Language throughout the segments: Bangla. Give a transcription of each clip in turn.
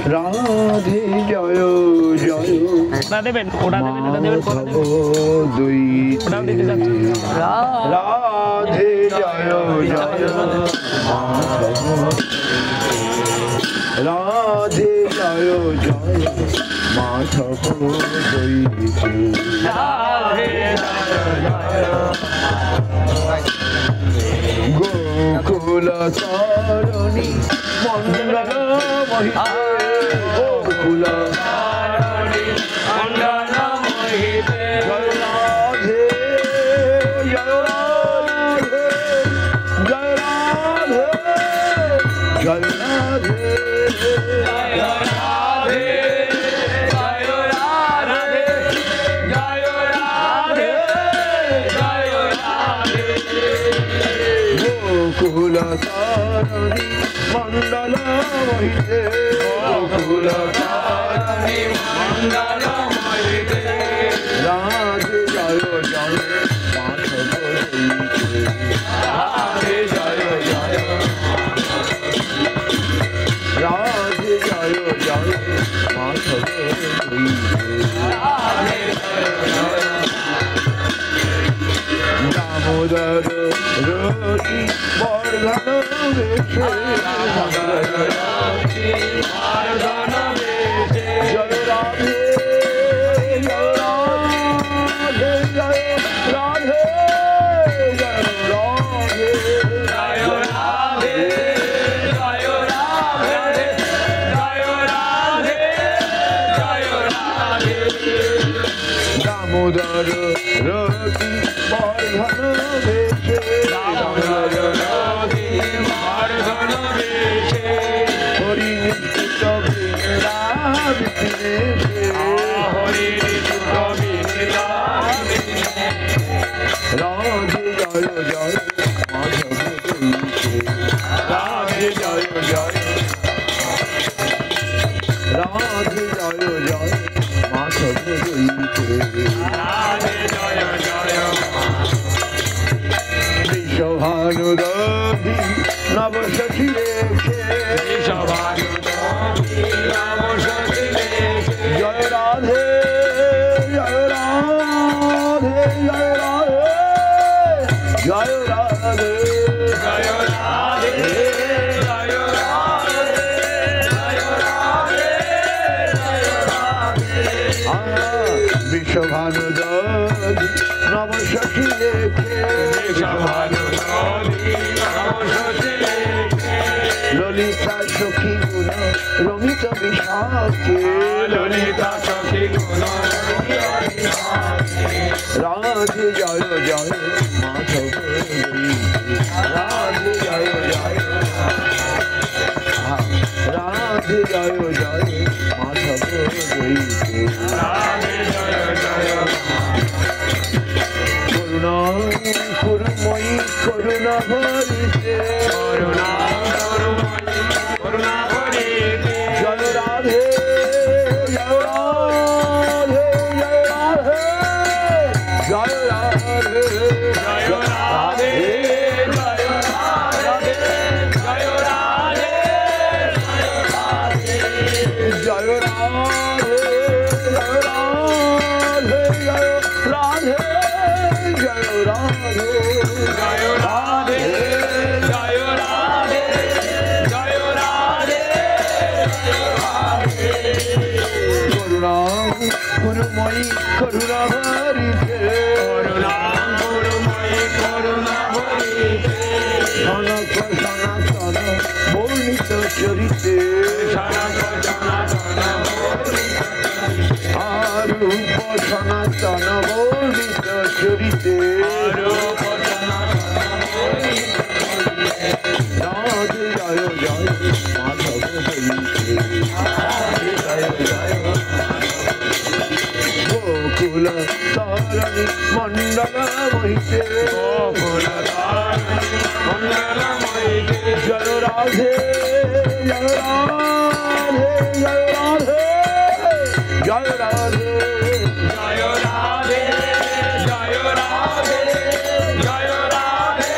রাধে জয় জয় ওটা দেবেন ওটা দেবেন ওটা দেবেন ওটা দেবেন দুই ওটাও দিতে যাচ্ছি রাধে জয় জয় রাধে জয় জয় মাধব দৈতে রাধে জয় গোকুল তরণী মন্ডল মহিতে গোকুল তারণী মণ্ডল মোহিতে জয় রাধে জয় রাধে জয় রাধে জয় রাধে জয় রাধে জয় রাধে জয় রাধে জয় রাধে গোকুল তারণী মন্ডল মহিতে গোকুল তারণী মণ্ডল মোহিতে রাধে জয় জয় মাধব দৈতে রাধে জয় জয় রাধে জয় জয় মাধব দৈতে রাধে জয় জয় দামোদর রতি বর্ধন বেশে মার্দন বেশে জয় রাধে জয় রাধে জয় রাধে জয় রাধে জয় রাধে জয় রাধে জয় রাধে জয় রাধে দামোদর রতি বর্ধন বেশে দামোদর রতি বর্ধন বেশে হরি নিশ্চিত বৃন্দাবিনে হরি নিত্য বিনা রাধে জয় জয় মাধব দৈতে রাধে জয় জয় রাধে জয় জয় মাধব দৈতে রাধে জয় জয় বিশ্বভানুদেবী নবসখী রেখে জয় রাধে জয় রাধে জয় রাধে জয় রাধে বিশ্বভানুদেবী নবসখী রেখে ললিতা সখী গুণ রমিত বিশাখে ললিতা সখী গুণ রাধে জয় জয় মাধব দৈতে রাধে জয় জয় রাধে জয় জয় মাধব দৈতে রাধে জয় জয় করুণা করুময়ী করুণা ভরিতে করুণা করুণা করিতে জয় রাধে জয় রাধে জয় রাধে জয় রাধে জয় রাধে জয় রাধে জয় রাধে জয় রাধে জয় রাধে জয় রাধে জয় রাধে জয় রাধে জয় রাধে করুণা করুময়ী করুণা ভরিতে করুণা করুময়ী করুণা ভরিতে সনক সনাতন বর্ণিত চরিতে সনক সনাতন আরূপ সনাতন বর্ণিত চরিতে রূপ সনাতন রাধে জয় জয় মাধব দৈতে গোকুল তারণী মণ্ডল মহিতে গোকুল তারণী মণ্ডল মোহিতে জয় রাধে জয় রাধে জয় রাধে জয় রাধে জয় রাধে জয় রাধে জয় রাধে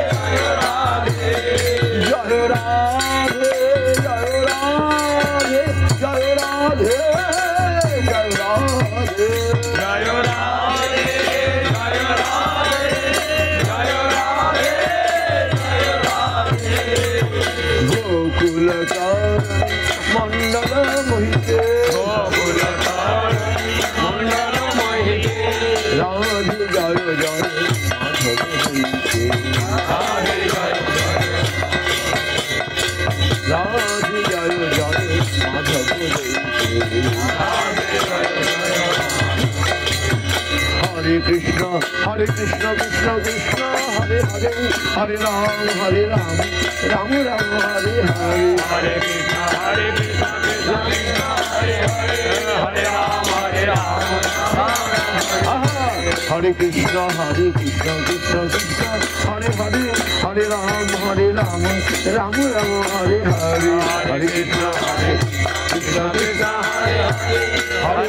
জয় রাধে জয় রাধে জয় রাধে জয় রাধে জয় রাধে জয় রাধে জয় রাধে জয় রাধে জয় রাধে গোকুল মন্ডল মোহিতে গোকুল মন্ডল মোহিতে রাধে জয় জয় মাধব হইতে রাধে জয় রাধে জয় জয় মাধব হইতে হরে কৃষ্ণ কৃষ্ণ কৃষ্ণ হরে হরে হরে রাম রাম রাম হরে হরে হরে কৃষ্ণ কৃষ্ণ কৃষ্ণ হরে হরে হরে রাম হরে কৃষ্ণ কৃষ্ণ কৃষ্ণ হরে হরে হরে রাম রাম রাম হরে হরে হরে কৃষ্ণ কৃষ্ণ কৃষ্ণ হরে হরে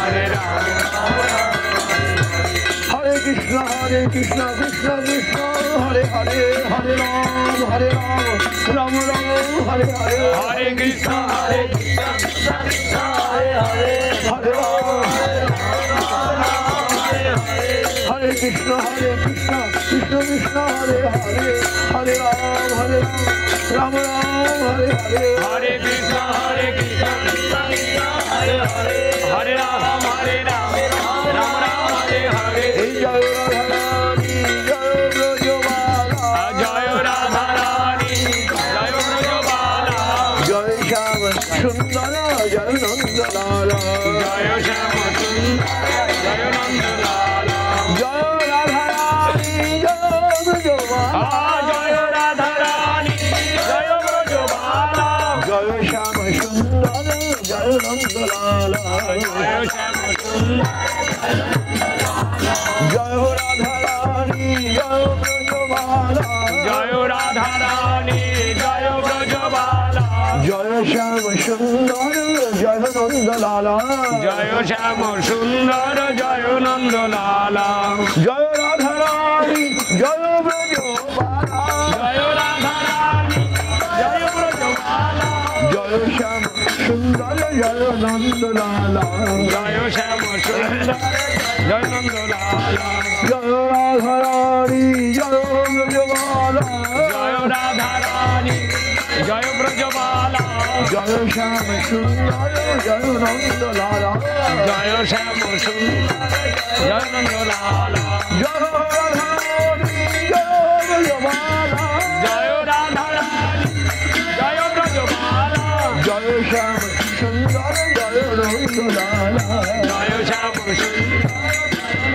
হরে রাম হরে কৃষ্ণ কৃষ্ণ কৃষ্ণ হরে হরে হরে রাম রাম রাম হরে হরে হরে কৃষ্ণ কৃষ্ণ কৃষ্ণ হরে হরে হরে রাম হরে কৃষ্ণ কৃষ্ণ কৃষ্ণ হরে হরে হরে রাম রাম রাম হরে হরে হরে কৃষ্ণ কৃষ্ণ কৃষ্ণ হরে হরে হরে রাম রাম রাম হরে হরে এই জয় রাধারানী জয় ব্রজবালা জয় রাধা রানী জয় ব্রজবালা জয় শ্যাম সুন্দর জয় নন্দলালা জয় শ্যাম সুন্দর জয় নন্দলালা জয় রাধারানী জয় ব্রজবালা জয় রাধা রানী জয় ব্রজবালা জয় শ্যাম সুন্দর জয় নন্দলালা জয় শ্যাম সুন্দর জয় রাধারানী জয় ব্রজবালা জয় রাধা রানী জয় ব্রজবালা জয় শ্যাম সুন্দর জয় নন্দলালা জয় শ্যাম সুন্দর জয় নন্দলালা জয় রাধারানী জয় ব্রজবালা জয় রাধা রানী জয় ব্রজবালা জয় শ্যাম সুন্দর জয় নন্দলালা জয় শ্যাম সুন্দর জয় নন্দলালা জয় রাধারানী জয় ব্রজবালা জয় রাধা রানী জয় ব্রজবালা জয় শ্যাম সুন্দর জয় নন্দলালা জয় শ্যাম সুন্দর জয় নন্দলালা জয় রাধারানী জয় ব্রজবালা জয় রাধা রানী জয় ব্রজবালা জয় শ্যাম সুন্দর জয় নন্দলালা জয় শ্যাম সুন্দর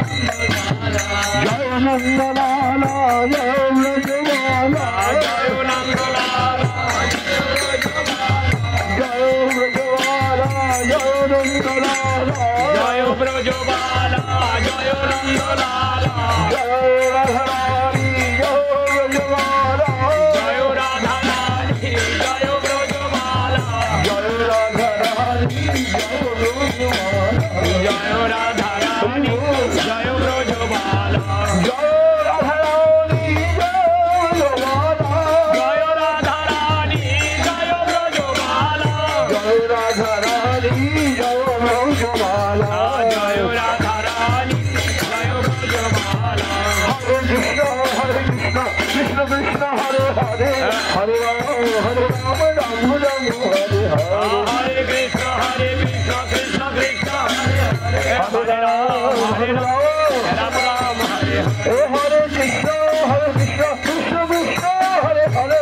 জয় নন্দলালা জয় ব্রজবালা জয় নন্দলালা জয় ব্রজবালা জয় নন্দলালা জয় ব্রজবালা জয় নন্দলালা জয় রাধারানী জয় ব্রজবালা জয় রাধা রানী জয় ব্রজবালা জয় রাধারানী জয় ব্রজবালা জয় রাধা রানী জয় ব্রজবালা জয় রাধারানী জয় ব্রজবালা জয় রাধা রানী জয় ব্রজবালা জয় রাধারানী জয় ব্রজবালা জয় রাধা রানী জয় ব্রজবালা হরে Krishna Krishna Krishna Hare Hare Hare Ram Ram Ram Hare Hare Hare Krishna Krishna Krishna Hare Hare Hare Ram Ram Ram Hare Hare Hare Krishna Krishna Krishna Hare Hare Hare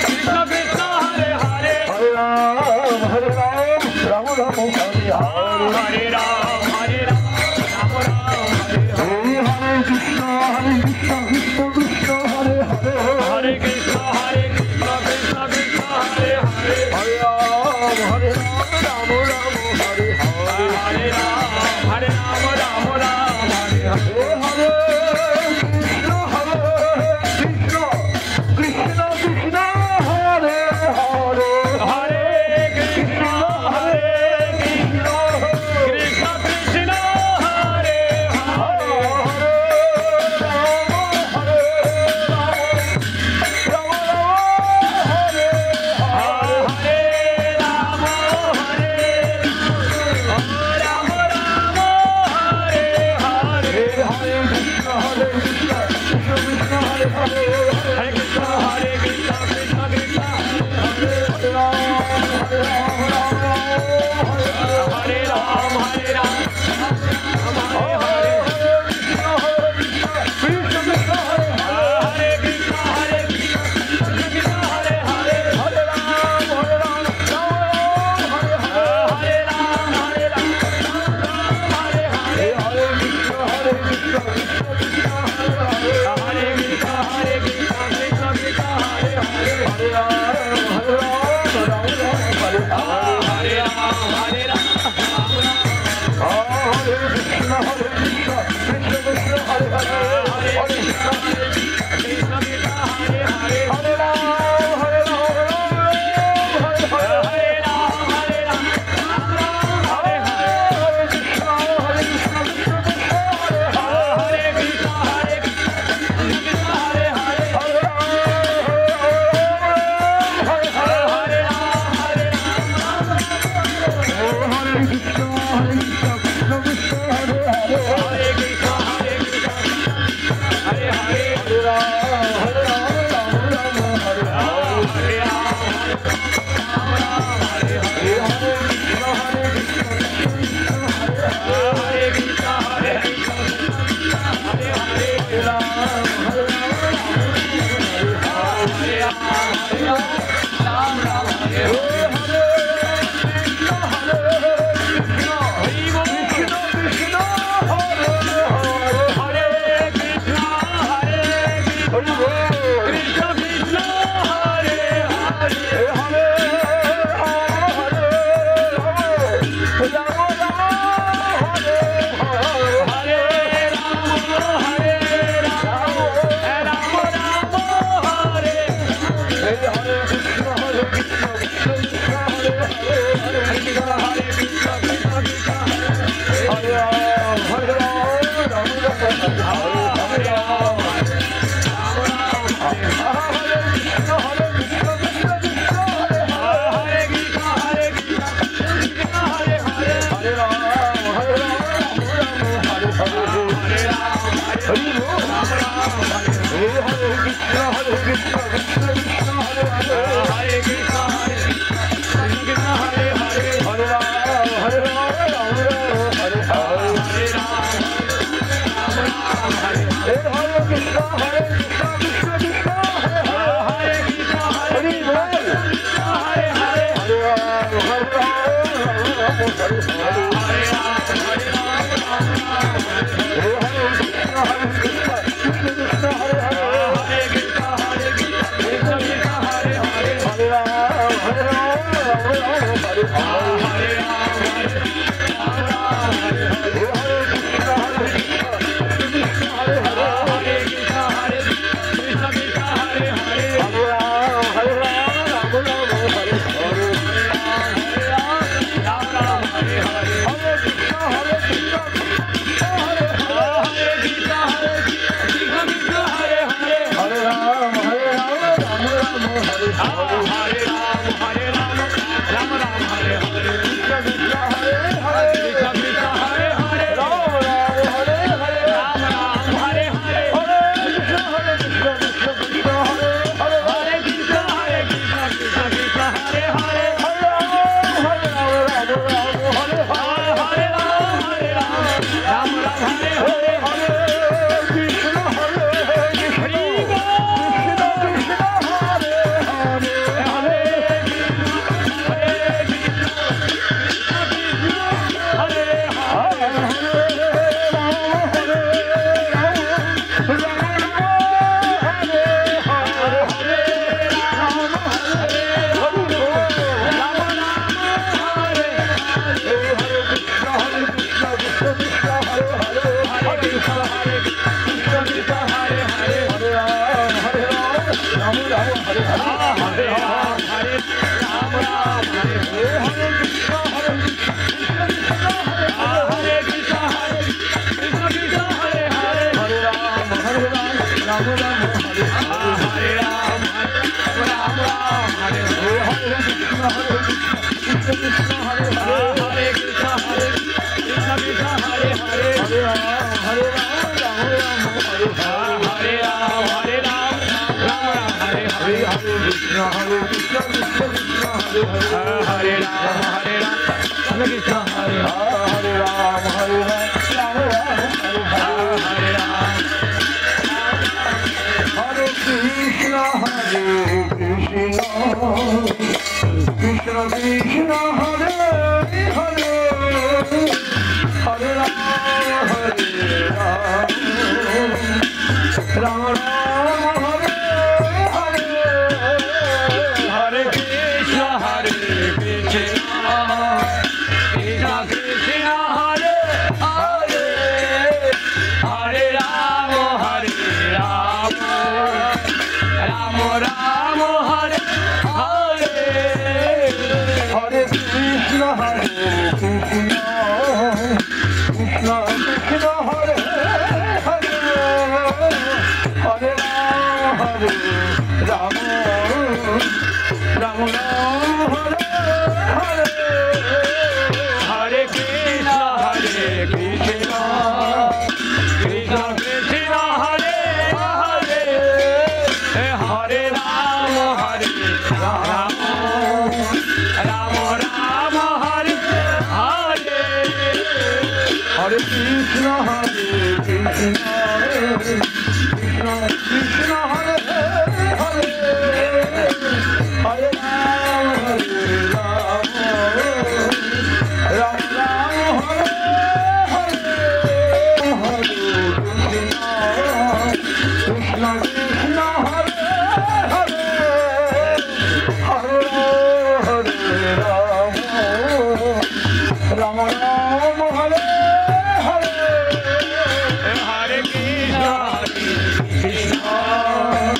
Krishna Krishna Hare Hare Hare Ram Ram Ram Hare Hare Hare Ram Ram Ram Hare Hare Hare Krishna Krishna Krishna Hare Hare Hare Krishna Krishna Krishna Hare Hare Hare Ram Ram Hare Hare Hare Ram Ram Ram Hare Hare Hare Krishna Krishna Krishna Hare Hare Hare Krishna Krishna Hari Bol. Hare Krishna Krishna Krishna Hare Hare. Hare Krishna Krishna Hare Hare. Hare Ram Ram Ram Hare Hare. Hare Krishna Krishna Krishna Krishna Hare Hare. Hari Bol. Hare Hare. Hare Ram Hare Ram Hare Hare. Hare Krishna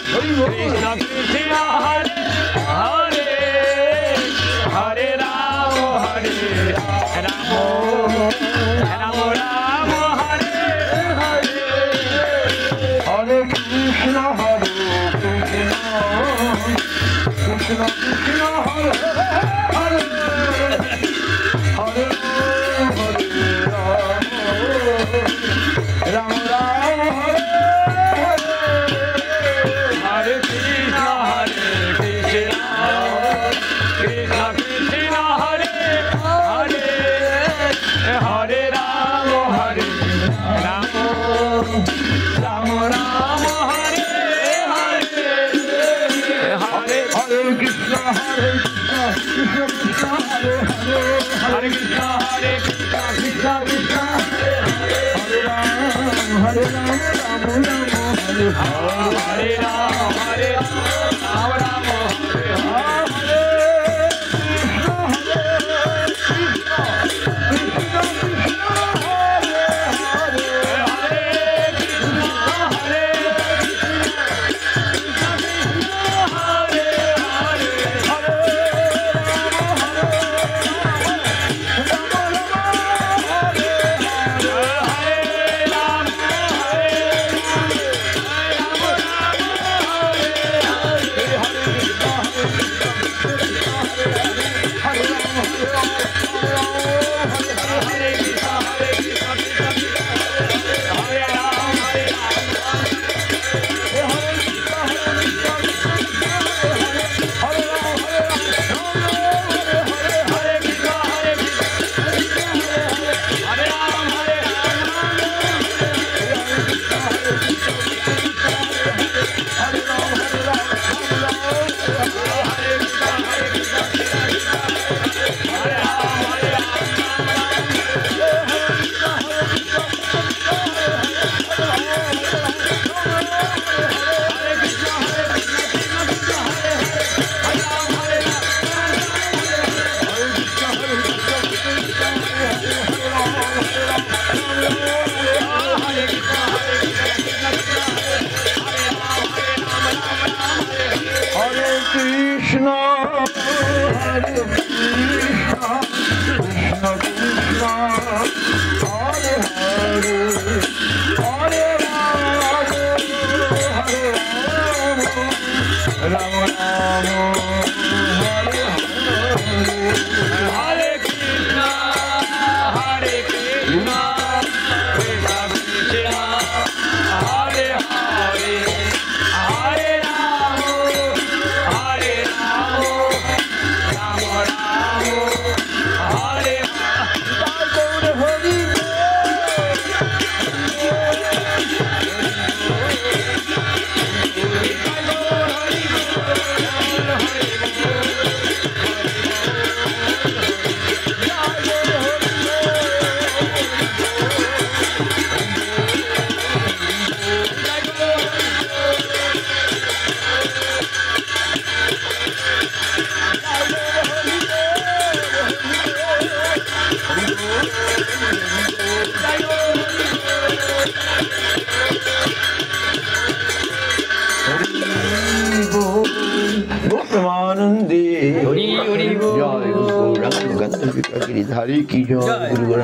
Giridhari की जय गुरु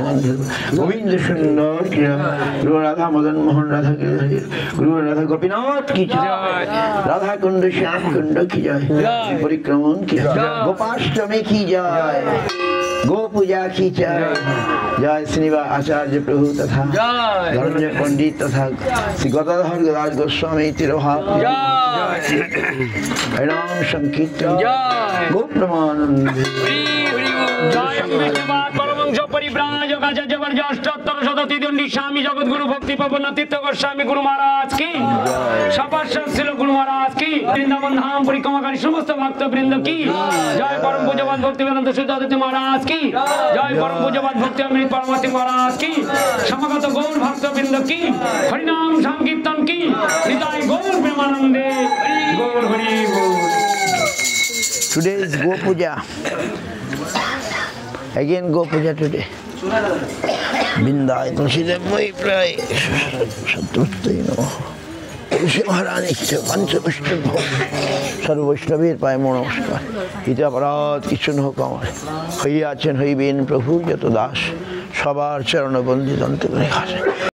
गोविंद सुंदर की गुरु राधा मदन मोहन राधा गिरिधारी गुरु राधा गोपीनाथ की जय राधा कुंड श्याम कुंड की जय परिक्रमण की जय गोपाष्टमी की जय गो पूजा की जय जय श्रीनिवास आचार्य प्रभु तथा धर्म पंडित तथा श्री गदाधर गदाधर गोस्वामी तिरुभाव हरिनाम संकीर्तन गो प्रमानंद स्वामी जगत गुरु भक्ति पवन तीर्थ गोस्वामी गुरु महाराज की गुरु महाराज की वृंदावन धाम परिक्रमाकारी समस्त भक्त वृंद की जय परम पूज्यवान भक्ति वेदांत सिद्धार्थ महाराज की जय परम पूज्यवान भक्ति अमृत परमात्मा महाराज की समगत गौर भक्त वृंद की हरिनाम संकीर्तन की निताय गौर प्रेमानंदे गौर हरि बोल। Today is Go Puja. Again Go Puja today. Bindai Tulsidev Mai Pray Satrutai Namo Tulsi Maharani Ki Pancha Vishnu Sarva Vaishnavir Pai Namaskar Ita Aparat Kichu N Hok Amar Hai Achen Hai Ben Prabhu Jato Das Sabar Charana Bandi Dante Kare